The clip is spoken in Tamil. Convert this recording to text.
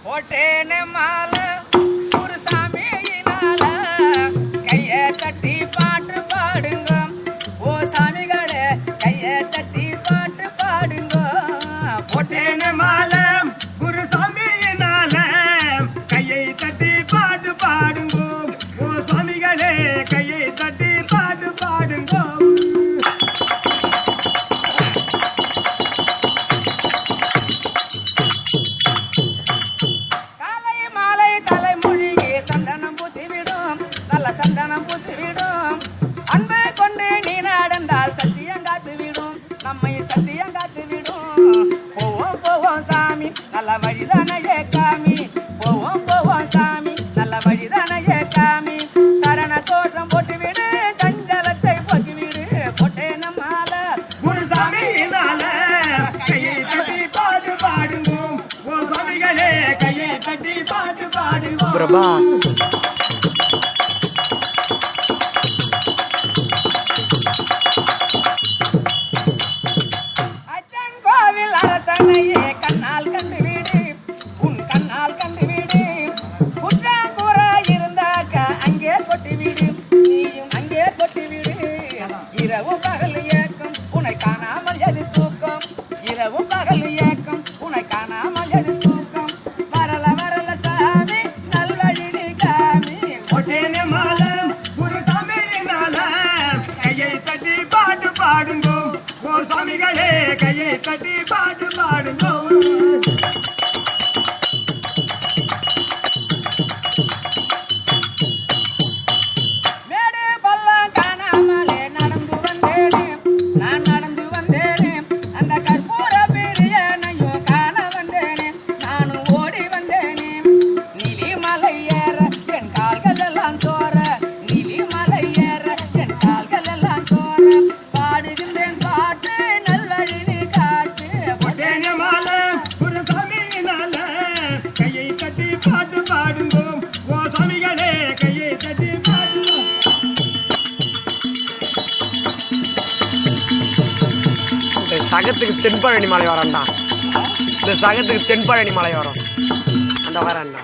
போட்டேன மாலை ஒரு சாமியினால கைய தட்டி பாட்டு பாடுங்க. ஓ சாமிகளே கைய தட்டி பாட்டு பாடுங்க. போட்டேன மாலை ஒரு சாமியினால கையை தட்டி பாட்டு பாடுங்க. ஓ சாமிகளே கையை தட்டி பாட்டு பாடுங்க. சந்தனம் பூசிவிடும் அன்பை கொண்டு நீ நடந்தால் சத்தியம் காத்து விடும். நம்மை சத்தியம் காத்து விடும். போவோம் போவோம் சாமி நல்ல வழிதானையே காமி. போவோம் போவோம் சாமி நல்ல வழிதானையே காமி. சரண தோற்றம் போட்டுவிடு சஞ்சலத்தை போக்கிவிடு. போட்டே நம்மால குரு சாமியினால கையை தட்டி பாட்டு பாடுவோம். ஓ சாமிகளே கையை தட்டி பாட்டு பாடுவோம். பிரபா கண்ணால் கண்டுவிடு உன் கண்ணால் கண்டுவிடு. குற்றம் கூற இருந்தாக்க அங்கே கொட்டிவிடு. நீயும் அங்கே கொட்டிவிடு. இரவு பகல் ஏக்கம் உன்னை காணாமல் எது தூக்கம். இரவு பகல் ஏக்கம் உன்னை காணாமல் எது தூக்கம். வரல வரல சாமி நல்வழி நீ காமி. ஒட்டேன மாலை ஒரு சாமியினால கையை தட்டி பாட்டு பாடுங்கோ. ஓ சாமிகளே கையை தட்டி பாட்டு பாடுங்கோ. மேடு பள்ளம் காணாமலே நடந்து வந்தேனே. நான் நடந்து வந்தேனே. அந்த கற்பூர பிரியனையும் காண வந்தேனே. நானும் ஓடி வந்தேனே. நீலி மலை ஏற என் கால்கள் எல்லாம் சோர. நீலி மலை ஏற என் கால்கள் எல்லாம் சோர. பாடுகின்றேன் பாட்டு நல்வழி நீ காட்டு. ஒட்டேன மாலை ஒரு சாமியினால கையை தட்டி பாட்டு பாடுங்கோ. ஓ சாமிகளே கையை தட்டி பாடுங்கோ. இந்த சகத்துக்கு தென்பழனி மலை வரண்டா. இந்த சகத்துக்கு தென்பழனி மலை வரும் அந்த வரண்டா.